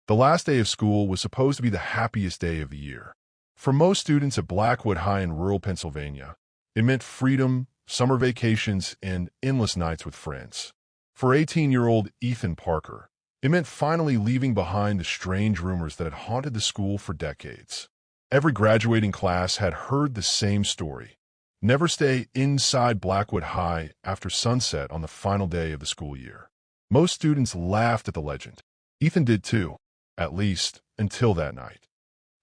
The last day of school was supposed to be the happiest day of the year. For most students at Blackwood High in rural Pennsylvania, it meant freedom, summer vacations, and endless nights with friends. For 18-year-old Ethan Parker, it meant finally leaving behind the strange rumors that had haunted the school for decades. Every graduating class had heard the same story. Never stay inside Blackwood High after sunset on the final day of the school year. Most students laughed at the legend. Ethan did too, at least until that night.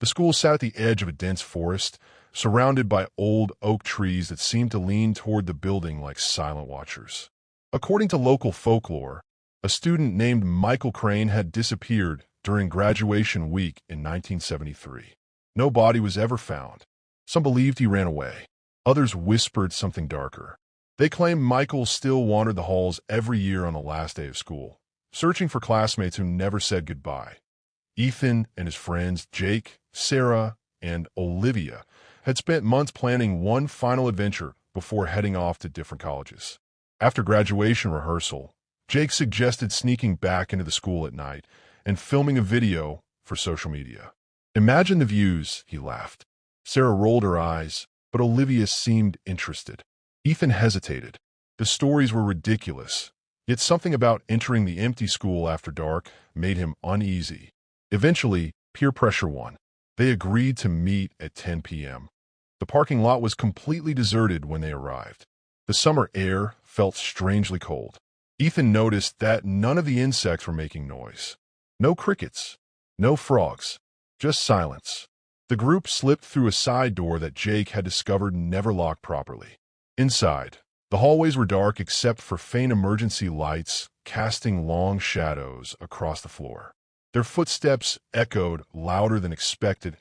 The school sat at the edge of a dense forest, surrounded by old oak trees that seemed to lean toward the building like silent watchers. According to local folklore, a student named Michael Crane had disappeared during graduation week in 1973. No body was ever found. Some believed he ran away. Others whispered something darker. They claimed Michael still wandered the halls every year on the last day of school, searching for classmates who never said goodbye. Ethan and his friends Jake, Sarah, and Olivia had spent months planning one final adventure before heading off to different colleges. After graduation rehearsal, Jake suggested sneaking back into the school at night and filming a video for social media. "Imagine the views," he laughed. Sarah rolled her eyes, but Olivia seemed interested. Ethan hesitated. The stories were ridiculous, yet something about entering the empty school after dark made him uneasy. Eventually, peer pressure won. They agreed to meet at 10 p.m. The parking lot was completely deserted when they arrived. The summer air felt strangely cold. Ethan noticed that none of the insects were making noise. No crickets, no frogs, just silence. The group slipped through a side door that Jake had discovered never locked properly. Inside, the hallways were dark except for faint emergency lights casting long shadows across the floor. Their footsteps echoed louder than expected.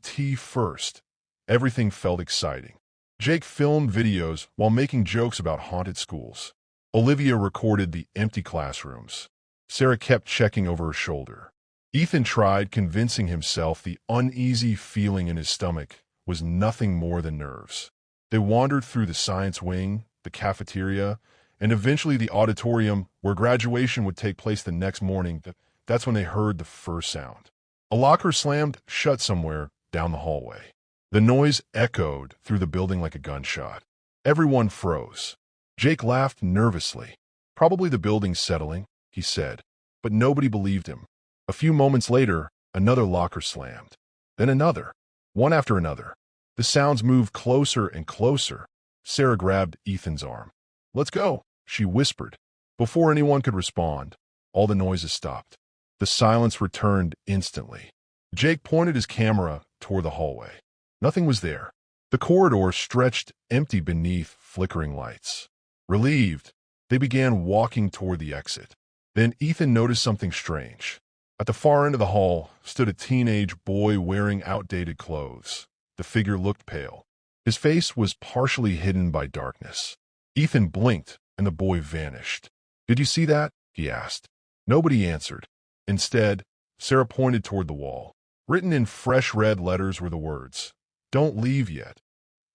Tea first. Everything felt exciting. Jake filmed videos while making jokes about haunted schools. Olivia recorded the empty classrooms. Sarah kept checking over her shoulder. Ethan tried convincing himself the uneasy feeling in his stomach was nothing more than nerves. They wandered through the science wing, the cafeteria, and eventually the auditorium where graduation would take place the next morning. That's when they heard the first sound. A locker slammed shut somewhere down the hallway. The noise echoed through the building like a gunshot. Everyone froze. Jake laughed nervously. "Probably the building's settling," he said, but nobody believed him. A few moments later, another locker slammed. Then another, one after another. The sounds moved closer and closer. Sarah grabbed Ethan's arm. "Let's go," she whispered. Before anyone could respond, all the noises stopped. The silence returned instantly. Jake pointed his camera toward the hallway. Nothing was there. The corridor stretched empty beneath flickering lights. Relieved, they began walking toward the exit. Then Ethan noticed something strange. At the far end of the hall stood a teenage boy wearing outdated clothes. The figure looked pale. His face was partially hidden by darkness. Ethan blinked, and the boy vanished. "Did you see that?" he asked. Nobody answered. Instead, Sarah pointed toward the wall. Written in fresh red letters were the words, "Don't leave yet."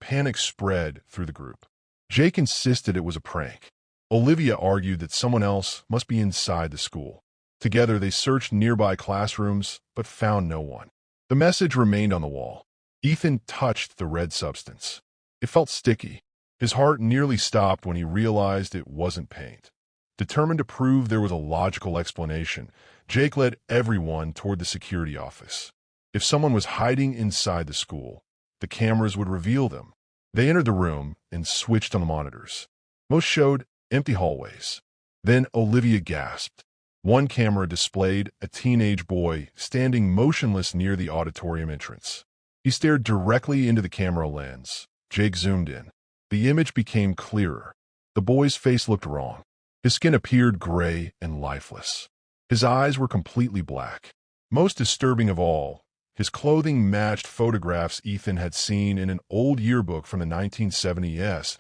Panic spread through the group. Jake insisted it was a prank. Olivia argued that someone else must be inside the school. Together, they searched nearby classrooms, but found no one. The message remained on the wall. Ethan touched the red substance. It felt sticky. His heart nearly stopped when he realized it wasn't paint. Determined to prove there was a logical explanation, Jake led everyone toward the security office. If someone was hiding inside the school, the cameras would reveal them. They entered the room and switched on the monitors. Most showed empty hallways. Then Olivia gasped. One camera displayed a teenage boy standing motionless near the auditorium entrance. He stared directly into the camera lens. Jake zoomed in. The image became clearer. The boy's face looked wrong. His skin appeared gray and lifeless. His eyes were completely black. Most disturbing of all, his clothing matched photographs Ethan had seen in an old yearbook from the 1970s.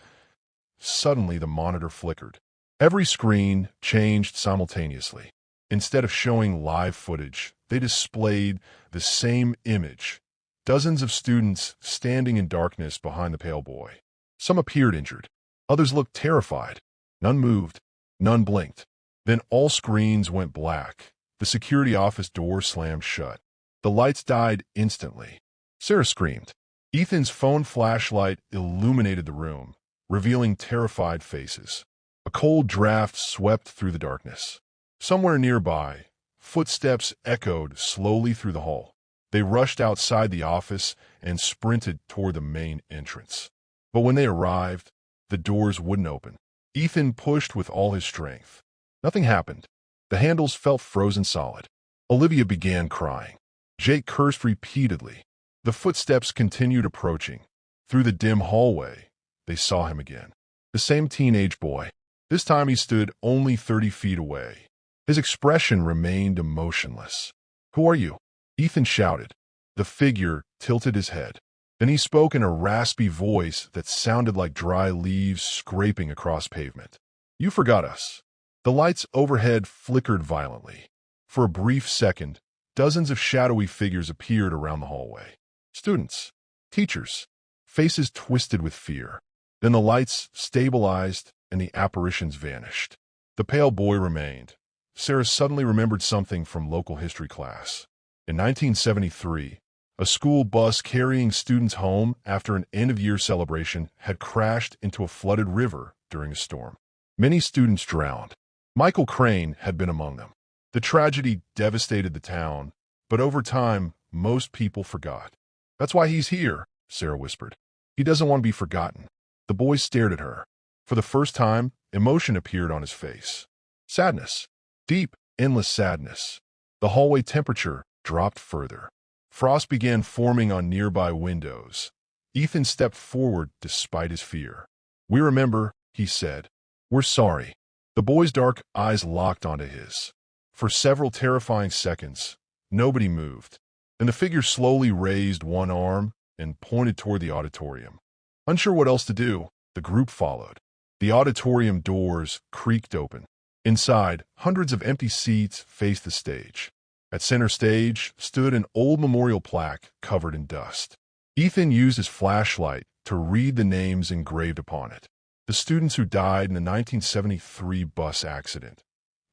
Suddenly, the monitor flickered. Every screen changed simultaneously. Instead of showing live footage, they displayed the same image. Dozens of students standing in darkness behind the pale boy. Some appeared injured. Others looked terrified. None moved. None blinked. Then all screens went black. The security office door slammed shut. The lights died instantly. Sarah screamed. Ethan's phone flashlight illuminated the room, revealing terrified faces. A cold draft swept through the darkness. Somewhere nearby, footsteps echoed slowly through the hall. They rushed outside the office and sprinted toward the main entrance. But when they arrived, the doors wouldn't open. Ethan pushed with all his strength. Nothing happened. The handles felt frozen solid. Olivia began crying. Jake cursed repeatedly. The footsteps continued approaching. Through the dim hallway, they saw him again. The same teenage boy. This time he stood only 30 feet away. His expression remained emotionless. "Who are you?" Ethan shouted. The figure tilted his head. Then he spoke in a raspy voice that sounded like dry leaves scraping across pavement. "You forgot us." The lights overhead flickered violently. For a brief second, dozens of shadowy figures appeared around the hallway. Students, teachers, faces twisted with fear. Then the lights stabilized and the apparitions vanished. The pale boy remained. Sarah suddenly remembered something from local history class. In 1973, a school bus carrying students home after an end-of-year celebration had crashed into a flooded river during a storm. Many students drowned. Michael Crane had been among them. The tragedy devastated the town, but over time, most people forgot. "That's why he's here," Sarah whispered. "He doesn't want to be forgotten." The boy stared at her. For the first time, emotion appeared on his face. Sadness. Deep, endless sadness. The hallway temperature dropped further. Frost began forming on nearby windows. Ethan stepped forward despite his fear. "We remember," he said. "We're sorry." The boy's dark eyes locked onto his. For several terrifying seconds, nobody moved. Then the figure slowly raised one arm and pointed toward the auditorium. Unsure what else to do, the group followed. The auditorium doors creaked open. Inside, hundreds of empty seats faced the stage. At center stage stood an old memorial plaque covered in dust. Ethan used his flashlight to read the names engraved upon it. The students who died in the 1973 bus accident.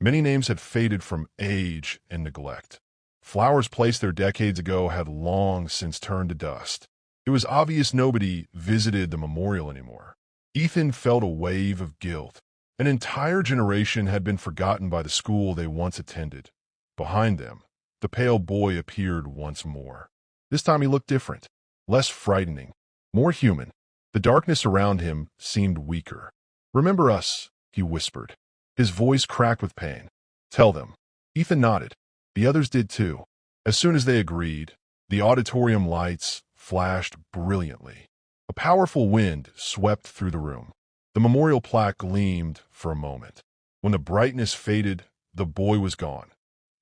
Many names had faded from age and neglect. Flowers placed there decades ago had long since turned to dust. It was obvious nobody visited the memorial anymore. Ethan felt a wave of guilt. An entire generation had been forgotten by the school they once attended. Behind them, the pale boy appeared once more. This time he looked different, less frightening, more human. The darkness around him seemed weaker. "Remember us," he whispered. His voice cracked with pain. "Tell them." Ethan nodded. The others did too. As soon as they agreed, the auditorium lights flashed brilliantly. A powerful wind swept through the room. The memorial plaque gleamed for a moment. When the brightness faded, the boy was gone.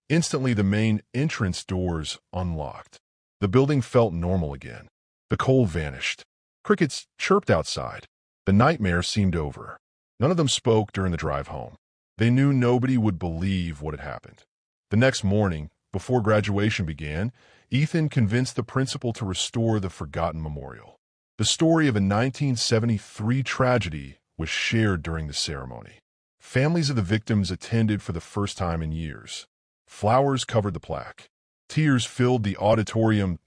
Instantly, the main entrance doors unlocked. The building felt normal again. The cold vanished. Crickets chirped outside. The nightmare seemed over. None of them spoke during the drive home. They knew nobody would believe what had happened. The next morning, before graduation began, Ethan convinced the principal to restore the forgotten memorial. The story of a 1973 tragedy was shared during the ceremony. Families of the victims attended for the first time in years. Flowers covered the plaque. Tears filled the auditorium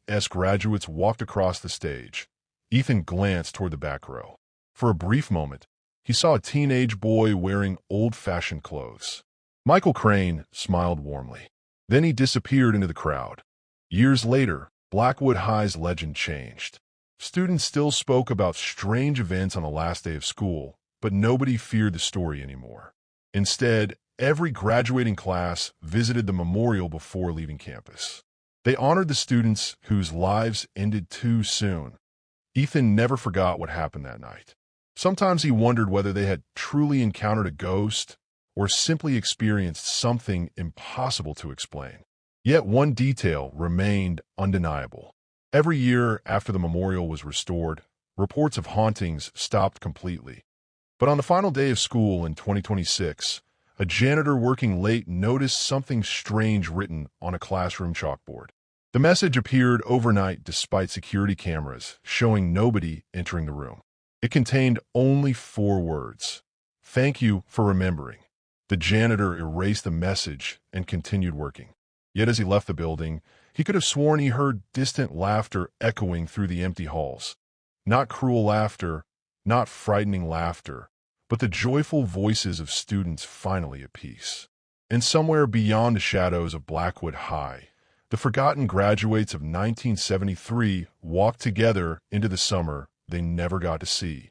as graduates walked across the stage. Ethan glanced toward the back row. For a brief moment, he saw a teenage boy wearing old-fashioned clothes. Michael Crane smiled warmly. Then he disappeared into the crowd. Years later, Blackwood High's legend changed. Students still spoke about strange events on the last day of school, but nobody feared the story anymore. Instead, every graduating class visited the memorial before leaving campus. They honored the students whose lives ended too soon. Ethan never forgot what happened that night. Sometimes he wondered whether they had truly encountered a ghost or simply experienced something impossible to explain. Yet one detail remained undeniable. Every year after the memorial was restored, reports of hauntings stopped completely. But on the final day of school in 2026, a janitor working late noticed something strange written on a classroom chalkboard. The message appeared overnight despite security cameras showing nobody entering the room. It contained only 4 words. "Thank you for remembering." The janitor erased the message and continued working. Yet as he left the building, he could have sworn he heard distant laughter echoing through the empty halls. Not cruel laughter, not frightening laughter, but the joyful voices of students finally at peace. And somewhere beyond the shadows of Blackwood High, the forgotten graduates of 1973 walked together into the summer they never got to see.